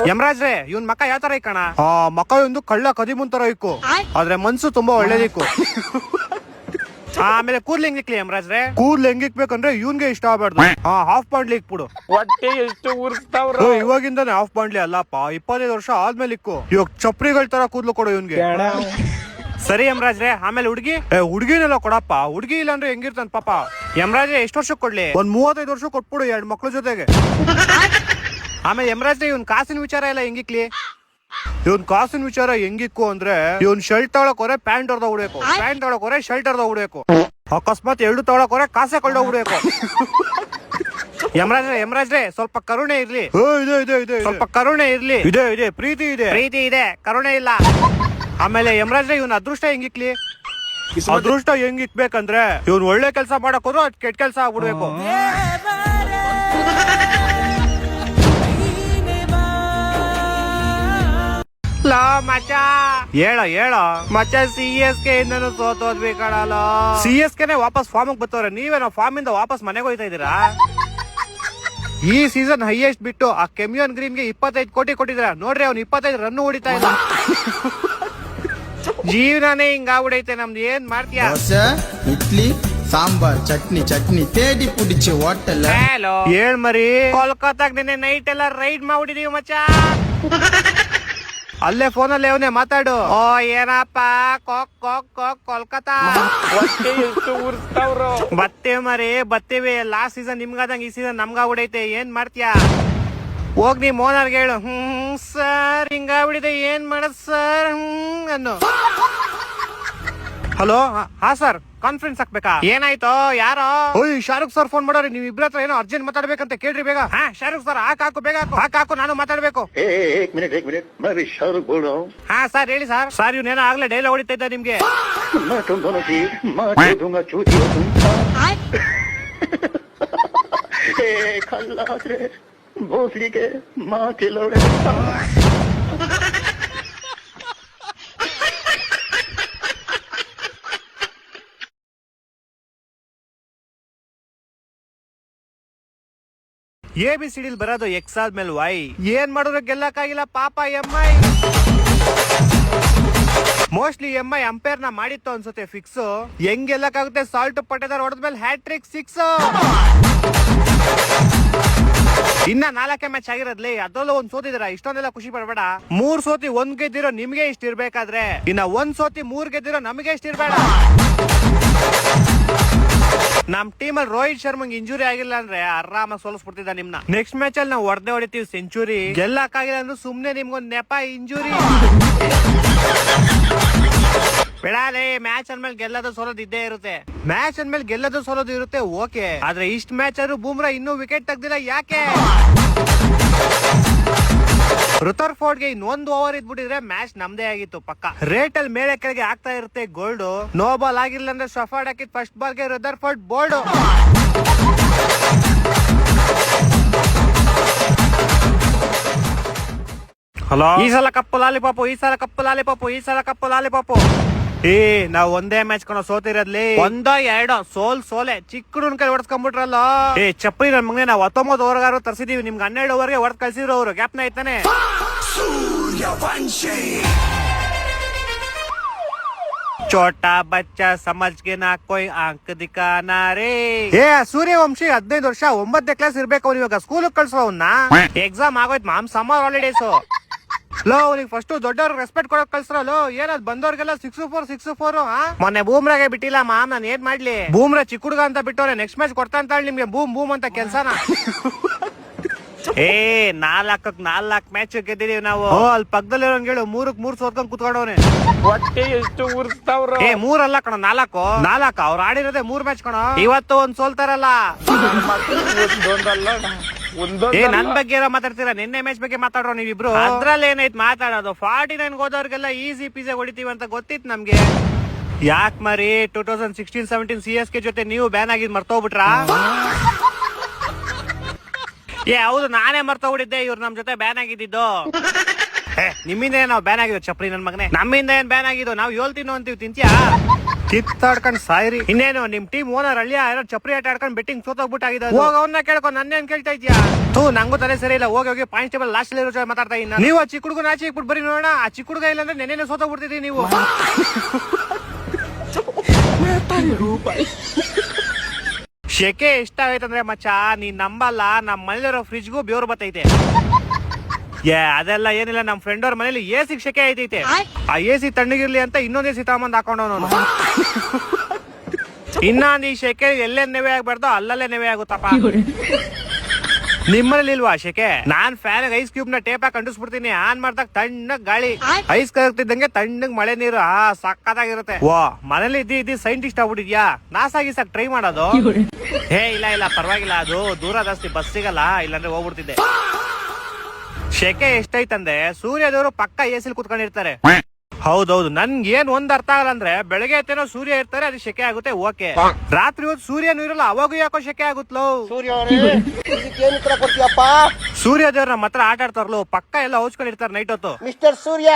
ಯಮರಾಜ್ರೆ ಇವನ್ ಮಕ್ಕ ಯಾವ ತರ ಇಕ್ಕಣ ಮಕ್ಕ ಒಂದು ಕಳ್ಳ ಕದಿಮುನ್ ತರ ಇಕ್ಕು ಆದ್ರೆ ಮನ್ಸು ತುಂಬಾ ಒಳ್ಳೇದಿಕ್ಕು. ಆಮೇಲೆ ಕೂದ್ಲು ಹೆಂಗಿಕ್ಲಿ ಯಮರಾಜ್ರೆ? ಕೂದ್ಲು ಹೆಂಗಿಕ್ಬೇಕಂದ್ರೆ ಇವನ್ಗೆ ಇಷ್ಟ ಆಗ್ಬಾರ್ದು. ಹಾಫ್ ಬಾಂಡ್ಲಿ ಇಕ್ಬಿಡು. ಹೊಟ್ಟೆ ಎಷ್ಟು ಉರ್ಸ್ತಾವ್ರ. ಇವಾಗಿಂದಾನೆ ಹಾಫ್ ಬಾಂಡ್ಲಿ ಅಲ್ಲಪ್ಪ, 25 ವರ್ಷ ಆದ್ಮೇಲೆ ಇಕ್ಕು. ಇವಾಗ ಚಪ್ರಿಗಳ ತರ ಕೂದ್ಲು ಕೊಡು ಇವನ್ಗೆ. ಸರಿ ಯಮರಾಜ್ರೆ. ಆಮೇಲೆ ಹುಡ್ಗಿನೆಲ್ಲ ಕೊಡಪ್ಪ. ಹುಡ್ಗಿ ಇಲ್ಲ ಅಂದ್ರೆ ಹೆಂಗಿರ್ತಾನ ಪಾಪ. ಯಮರಾಜ್ರೆ ಎಷ್ಟು ವರ್ಷ ಕೊಡ್ಲಿ? ಒಂದ್ 35 ವರ್ಷ ಕೊಟ್ಬಿಡು 2 ಮಕ್ಳ ಜೊತೆಗೆ. ಆಮೇಲೆ ಯಮರಾಜ್ರೆ ಇವನ್ ಕಾಸಿನ ವಿಚಾರ ಎಲ್ಲ ಹೆಂಗಿಕ್ಲಿ? ಇವನ್ ಕಾಸಿನ ವಿಚಾರ ಹೆಂಗಿಕ್ಕು ಅಂದ್ರೆ ಇವನ್ ಶರ್ಟ್ ತಗೊಳಕ್ ಹೊರೆ ಪ್ಯಾಂಟ್ ಹೊಡೆದ ಉಡ್ಬೇಕು, ಪ್ಯಾಂಟ್ ತಗೊಳಕ್ ಹೊರೆ ಶರ್ಟ್ ಹೊಡೆದ ಉಡ್ಬೇಕು, ಅಕಸ್ಮಾತ್ 2 ತಗೊಳಕ್ ಹೊರೆ ಕಾಸೆ ಕೊಳ್ಳೋ ಉಡ್ಬೇಕು. ಯಮರಾಜ್ರೆ ಸ್ವಲ್ಪ ಕರುಣೆ ಇರ್ಲಿ. ಸ್ವಲ್ಪ ಕರುಣೆ ಇರ್ಲಿ. ಇದೆ ಪ್ರೀತಿ ಇದೆ ಕರುಣೆ ಇಲ್ಲ. ಆಮೇಲೆ ಯಮರಾಜ್ರೆ ಇವನ್ ಅದೃಷ್ಟ ಹೆಂಗಿಕ್ಲಿ? ಅದೃಷ್ಟ ಹೆಂಗಿಕ್ಬೇಕಂದ್ರೆ ಇವನ್ ಒಳ್ಳೆ ಕೆಲ್ಸ ಮಾಡಕ್ ಹೋದ್ರು ಅದ್ ಕೆಟ್ಟ ಕೆಲ್ಸ ಆಗ್ಬಿಡ್ಬೇಕು. ಹೇಳ ಮಚ್ಚ CSK ಇಂದನು ಸೋತೋದ್ವಿ ಕಣಲ್ಲ. CSKನೆ ವಾಪಸ್ ಫಾರ್ಮ್ ಬರ್ತವ್ರೆ, ನೀವೇನೋ ಫಾರ್ಮ್ ಇಂದ ವಾಪಸ್ ಮನೆಗೆ ಹೋಯ್ತಾ ಇದೀರಾ? ಈ ಸೀಸನ್ ಹೈಯೆಸ್ಟ್ ಬಿಟ್ಟು ಆ ಕೆಮಿಯನ್ ಗ್ರೀನ್ ಗೆ 25 ಕೋಟಿ ಕೊಟ್ಟಿದ್ರ ನೋಡ್ರಿ, ಅವ್ನು 25 ರನ್ ಹೊಡಿತಾ ಇಲ್ಲ. ಜೀವನನೇ ಹಿಂಗಾಗ್ಬಿಡೈತೆ ನಮ್ದು. ಏನ್ ಮಾಡ್ತೀಯ? ಇಡ್ಲಿ ಸಾಂಬಾರ್ ಚಟ್ನಿ ತೇಡಿ ಪುಡಿಚೆ ಹೋಟೆಲ್. ಹೇಳ್ ಮರಿ, ಕೋಲ್ಕತ್ತಾಗ ನಿನ್ನೆ ನೈಟ್ ಎಲ್ಲ ರೈಡ್ ಮಾಡ್ಬಿಟ್ಟಿದೀವಿ ಮಚ್ಚ. ಅಲ್ಲೇ ಫೋನಲ್ಲಿ ಅವನೇ ಮಾತಾಡು. ಓ ಏನಪ್ಪ ಕೋಲ್ಕತ್ತಾ. ಹೊಟ್ಟೆ ಎಷ್ಟು ಉರ್ಸ್ತಾವ್ರ. ಬತ್ತೇವ್ ಮರಿ ಬತ್ತೇವಿ. ಲಾಸ್ಟ್ ಸೀಸನ್ ನಿಮ್ಗಾದಂಗ ಈ ಸೀಸನ್ ನಮ್ಗಾಗ್ಬಿಡೈತೆ. ಏನ್ ಮಾಡ್ತೀಯಾ? ಹೋಗ್ ನೀ ಮೋನರ್ಗೆ ಹೇಳು. ಸರ್ ಹಿಂಗಾಗ್ಬಿಡಿದೆ, ಏನ್ ಮಾಡದ್ ಸರ್ ಅನ್ನು. ಹಲೋ ಹಾ ಸರ್, ಕಾನ್ಫರೆನ್ಸ್ ಹಾಕ್ಬೇಕಾ? ಏನಾಯ್ತು? ಯಾರೋ? ಓಯ್ ಶಾರುಖ್ ಸರ್ ಫೋನ್ ಮಾಡೋರಿ. ನೀವ್ ಇಬ್ರ ಹತ್ರ ಏನೋ ಅರ್ಜೆಂಟ್ ಮಾತಾಡ್ಬೇಕಂತ ಕೇಳ್ರಿ ಬೇಗ. ಹಾ ಶಾರುಖ್ ಸರ್ ಹಾಕು ಬೇಗ ಹಾಕು ನಾನು ಮಾತಾಡ್ಬೇಕು. एक मिनट मैं भी शाहरुख बोल रहा हूँ. ಹಾ ಸರ್ ಹೇಳಿ ಸರ್. ಸರ್ ಇವ್ನೇನೋ ಆಗ್ಲೇ ಡೈಲಾಗ್ ಹೊಡಿತಾ ಇದ್ದ ನಿಮ್ಗೆ. मैं तुम दोनों की माँ को दूंगा चूती हो तुम. खल्लास रे भोसड़ी के माँ के लोड़े. ABCD ಬರೋದು ಎಕ್ಸ್ ಆದ್ಮೇಲೆ ವೈ. ಏನ್ ಮಾಡಿದ್ರು ಗೆಲ್ಲಕ್ಕಾಗಿಲ್ಲ ಪಾಪ MI. ಮೋಸ್ಟ್ಲಿ MI ಅಂಪೈರ್ ನ ಮಾಡಿತ್ತು ಅನ್ಸುತ್ತೆ ಫಿಕ್ಸ್. ಹೆಂಗ್ ಗೆಲ್ಲಕ್ಕಾಗುತ್ತೆ? Salt Pattedar ಹೊಡೆದ್ಮೇಲೆ hat trick 6. ಇನ್ನ 4 ಮ್ಯಾಚ್ ಆಗಿರೋದ್ಲಿ, ಅದ್ರಲ್ಲೂ 1 ಸೋತಿದ್ದೀರಾ. ಇಷ್ಟೊಂದೆಲ್ಲ ಖುಷಿ ಪಡಬೇಡ. 3 ಸೋತಿ 1 ಗೆದ್ದಿರೋ ನಿಮ್ಗೆ ಇಷ್ಟ ಇರ್ಬೇಕಾದ್ರೆ, ಇನ್ನ 1 ಸೋತಿ 3 ಗೆದ್ದಿರೋ ನಮಗೆ ಇಷ್ಟ ಇರ್ಬೇಡ. ನಮ್ ಟೀಮ್ ಅಲ್ಲಿ ರೋಹಿತ್ ಶರ್ಮಂಗ್ ಇಂಜುರಿ ಆಗಿಲ್ಲ ಅಂದ್ರೆ ಆರಾಮಾಗಿ ಸೋಲಿಸ್ಬಿಡ್ತಿದ್ದ ನಿಮ್ನ. ನೆಕ್ಸ್ಟ್ ಮ್ಯಾಚ್ ಅಲ್ಲಿ ನಾವು ಹೊಡೆತೀವಿ ಸೆಂಚುರಿ. ಗೆಲ್ಲಕ್ಕಾಗಿಲ್ಲ ಅಂದ್ರೆ ಸುಮ್ನೆ ನಿಮ್ಗೊಂದ್ ನೆಪ ಇಂಜುರಿ. ಬಿಡಾಲೆ, ಮ್ಯಾಚ್ ಅಂದ್ಮೇಲೆ ಗೆಲ್ಲೋದು ಸೋಲೋದು ಇದ್ದೇ ಇರುತ್ತೆ. ಮ್ಯಾಚ್ ಅಂದ್ಮೇಲೆ ಗೆಲ್ಲೋದು ಸೋಲೋದು ಇರುತ್ತೆ ಓಕೆ. ಆದ್ರೆ ಇಷ್ಟ ಮ್ಯಾಚ್ ಆದ್ರೂ ಬೂಮ್ರಾ ಇನ್ನೂ ವಿಕೆಟ್ ತೆಗ್ದಿಲ್ಲ ಯಾಕೆ? ರುತರ್ಫೋರ್ಡ್ ಗೆ ಇನ್ನೊಂದು ಓವರ್ ಇದ್ಬಿಟ್ಟಿದ್ರೆ ಮ್ಯಾಚ್ ನಮ್ದೇ ಆಗಿತ್ತು ಪಕ್ಕ. ರೇಟ್ ಅಲ್ಲಿ ಮೇಲೆ ಕೆಳಗೆ ಆಗ್ತಾ ಇರುತ್ತೆ ಗೋಲ್ಡ್. ನೋ ಬಾಲ್ ಆಗಿಲ್ಲ ಅಂದ್ರೆ ಶಫಾರ್ಡ್ ಹಾಕಿದ್ ಫಸ್ಟ್ ಬಾಲ್ ಗೆ ರುತರ್ಫೋರ್ಡ್ ಬೋಲ್ಡ್. ಹಲೋ, ಈ ಸಲ ಕಪ್ಪು ಲಾಲಿಪಾಪು, ಈ ಸಲ ಕಪ್ಪು ಲಾಲಿಪಾಪು, ಈ ಸಲ ಕಪ್ಪು ಲಾಲಿಪಾಪು. ನಾವ್ ಒಂದೇ ಮ್ಯಾಚ್ ಕಣ ಸೋತಿರೋದ್ಲಿ. 1-2 ಸೋಲೆ ಚಿಕ್ಕಡನ್ ಕೈ ಹೊಡ್ಸ್ಕೊಂಡ್ಬಿಟ್ರಲ್ಲ. ಚಪ್ಪರಿ ನನ್ ಮಗನೇ, ನಾವು 19 ಓವರ್ಗಾರು ತರ್ಸಿದೀವಿ. ನಿಮ್ಗೆ 12 ಓವರ್ಗೆ ಹೊಡೆದ್ ಕಳ್ಸಿದ್ರು ಅವ್ರು. ಗ್ಯಾಪ್ನ ಐತಾನೆ. ಚೋಟಾ ಬಚ್ಚ ಸಮಜ್ಗೆ ನಾ ಕೊಯ್ ಅಂಕ ದಿಕ್ಕಾನಾ ರೇ. ಸೂರ್ಯವಂಶಿ 15 ವರ್ಷ 9ನೇ ಕ್ಲಾಸ್ ಇರ್ಬೇಕು. ಅವ್ನು ಇವಾಗ ಸ್ಕೂಲ್ ಕಳ್ಸೋ ಅವ್ನ. ಎಕ್ಸಾಮ್ ಆಗೋಯ್ತು ಮಾಮ್, ಸಮ್ಮರ್ ಹಾಲಿಡೇಸ್. ಅವ್ನಿಗೆ ಫಸ್ಟ್ ದೊಡ್ಡವ್ರಿಗೆ ರೆಸ್ಪೆಕ್ಟ್ ಕೊಡಕ್ ಕಳ್ಸ್ರಲ್ಲ. ಏನದ್ ಬಂದವ್ರಿಗೆಲ್ಲ 6-4 ಮೊನ್ನೆ ಬೂಮ್ರಾಗೆ ಬಿಟ್ಟಿಲ್ಲ ಮಾಮ್, ನಾನ್ ಏನ್ ಮಾಡ್ಲಿ? ಬೂಮ್ರಾ ಚಿಕ್ಕ ಹುಡುಗ ಅಂತ ಬಿಟ್ಟವ್ರೆ. ನೆಕ್ಸ್ಟ್ ಮ್ಯಾಚ್ ಕೊಡ್ತಾ ಅಂತ ನಿಮ್ಗೆ ಬೂಮ್ ಅಂತ ಕೆಲ್ಸನ. 4 ಮ್ಯಾಚ್ ಗೆದ್ದಿದೀವಿ ನಾವು. ಅಲ್ಲಿ ಪಕ್ಕದಲ್ಲಿ ಹೇಳು 3-3 ಸೋತ್ಕೊಂಡ್ ಕುತ್ಕೊಂಡವ್ನೆ. ಹೊಟ್ಟೆ ಎಷ್ಟು ಉರ್ಸ್ತಾವ್ರ. 3 ಅಲ್ಲ ಕಣ 4 ಅವ್ರು ಆಡಿರೋದೇ 3 ಮ್ಯಾಚ್ ಕಣ. ಇವತ್ತು 1 ಸೋಲ್ತಾರಲ್ಲ. ನನ್ ಬಗ್ಗೆ ಮಾತಾಡ್ತೀರಾ? ನಿನ್ನೆ ಮ್ಯಾಚ್ ಬಗ್ಗೆ ಮಾತಾಡೋ ನೀವಿಬ್ರು. ಅದ್ರಲ್ಲಿ ಏನೈತ್ ಮಾತಾಡೋದು? 49 ಹೋದವ್ರಿಗೆಲ್ಲ ಈಸಿ ಪಿಜೆ ಹೊಡಿತೀವಿ ಅಂತ ಗೊತ್ತಿತ್ತು ನಮ್ಗೆ. ಯಾಕ್ ಮರಿ 2016-17 CSK ಜೊತೆ ನೀವು ಬ್ಯಾನ್ ಆಗಿದ್ ಮರ್ತೋಗ್ಬಿಟ್ರಾ? ಹೌದು, ನಾನೇ ಮರ್ತೋಗ್ಬಿಟ್ಟಿದ್ದೆ ಇವ್ರು ನಮ್ ಜೊತೆ ಬ್ಯಾನ್ ಆಗಿದ್ದು. ನಿಮ್ಮಿಂದ ನಾವು ಬ್ಯಾನ್ ಆಗಿದ್ವು ಚಪ್ರಿ ನನ್ ಮಗನೇ. ನಮ್ಮಿಂದ ಏನ್ ಬ್ಯಾನ್ ಆಗಿದ್ದು? ನಾವು ಹೇಳ್ತೀನೋ ಅಂತೀವಿ, ತಿಂತ್ಯಾ? ಕಿತ್ತಾಡ್ಕೊಂಡ್ ಸಾಯ್ರಿ. ಇನ್ನೇನು ನಿಮ್ ಟೀಮ್ ಓನರ್ ಹಳ್ಳಿಯ ಯಾರೋ ಚಪ್ರಿ ಆಟ ಆಡ್ಕೊಂಡ್ ಬೆಟ್ಟಿಂಗ್ ಸೋತೋಗ್ಬಿಟ್ಟಾಗಿದೆ. ಹೋಗ ಅವನ್ನ ಕೇಳ್ಕೊಂಡು ನನ್ನೇನ್ ಕೇಳ್ತಾ ಇದ್ಯಾ? ನಂಗೂ ತಲೆ ಸರಿ ಇಲ್ಲ. ಹೋಗಿ ಕಾನ್ಸ್ಟೇಬಲ್ ಲಾಸ್ಟ್ ಇರೋ ಮಾತಾಡ್ತಾ ಇನ್ನ. ನೀವು ಆ ಚಿಕ್ಕ ಹುಡುಗನ ಆಚೆ ಇಕ್ಬಿಟ್ಟು ಬರೀ ನೋಡೋಣ. ಆ ಚಿಕ್ಕ ಹುಡುಗ ಇಲ್ಲ ಅಂದ್ರೆ ನೆನ್ನೆ ಸೋತೋಗ್ಬಿಡ್ತಿದೀವಿ ನೀವು. ಶೆಕೆ ಇಷ್ಟ ಆಗೈತಂದ್ರೆ ಮಚ್ಚ ನೀನ್ ನಂಬಲ್ಲ, ನಮ್ ಮನೇಲಿರೋ ಫ್ರಿಜ್ಗೂ ಬೆವ್ರು ಬತ್ತೈತೆ. ಅದೆಲ್ಲ ಏನಿಲ್ಲ, ನಮ್ ಫ್ರೆಂಡ್ ಅವ್ರ ಮನೇಲಿ AC ಶೆಕೆ ಐತೈತೆ. ಆ AC ತಣ್ಣಗಿರ್ಲಿ ಅಂತ ಇನ್ನೊಂದ್ AC ತಗೊಂಬಂದ್ ಹಾಕೊಂಡವನು. ಇನ್ನೊಂದ್ ಈ ಶೆಕೆ ಎಲ್ಲೇ ನೆವೆ ಆಗ್ಬಾರ್ದು ಅಲ್ಲಲ್ಲೇ ನೆವೆ ಆಗುತ್ತಪ್ಪ. ನಿಮ್ಮಲ್ಲಿ ಇಲ್ವಾ ಶೆಕೆ? ನಾನ್ ಫ್ಯಾನ್ ಐಸ್ ಕ್ಯೂಬ್ ನ ಟೇಪ್ ಹಾಕಿ ಅಂಟಿಸ್ಬಿಡ್ತೀನಿ. ಆನ್ ಮಾಡ್ದಾಗ ತಣ್ಣಗ್ ಗಾಳಿ, ಐಸ್ ಕರಗ್ತಿದ್ದಂಗೆ ತಣ್ಣಗ್ ಮಳೆ ನೀರು. ಸಕ್ಕತ್ತಾಗಿರುತ್ತೆ. ವಾ ಮನೇಲಿ ಇದ್ದಿ ಸೈಂಟಿಸ್ಟ್ ಆಗ್ಬಿಟ್ಟಿದ್ಯಾ? ನಾಸಾಗಿಸಾಕ್ ಟ್ರೈ ಮಾಡೋದು? ಇಲ್ಲ ಪರವಾಗಿಲ್ಲ, ಅದು ದೂರ ಜಾಸ್ತಿ ಬಸ್ ಸಿಗಲ್ಲ, ಇಲ್ಲಾಂದ್ರೆ ಹೋಗ್ಬಿಡ್ತಿದ್ದೆ. ಶೆಕೆ ಎಷ್ಟೈತಂದ್ರೆ ಸೂರ್ಯದವರು ಪಕ್ಕ AC ಕುತ್ಕೊಂಡಿರ್ತಾರೆ. ಹೌದೌದು, ನನ್ಗೆ ಏನ್ ಒಂದ್ ಅರ್ಥ ಆಗಲ್ಲ ಅಂದ್ರೆ ಬೆಳಗ್ಗೆ ಎತ್ತೇನೋ ಸೂರ್ಯ ಇರ್ತಾರೆ, ಅದು ಶೆಕೆ ಆಗುತ್ತೆ, ಓಕೆ. ರಾತ್ರಿ ಹೊತ್ತು ಸೂರ್ಯನೂ ಇರಲ್ಲ, ಅವಾಗೂ ಯಾಕೋ ಶೆಕೆ ಆಗುತ್ತಲೋ. ಸೂರ್ಯ ದೇವ್ರ ನಮ್ಮ ಹತ್ರ ಆಟ ಆಡ್ತಾರಲ್ಲ, ಪಕ್ಕ ಎಲ್ಲ ಹೌಚ್ಕೊಂಡಿರ್ತಾರೆ ನೈಟ್ ಹೊತ್ತು. ಮಿಸ್ಟರ್ ಸೂರ್ಯ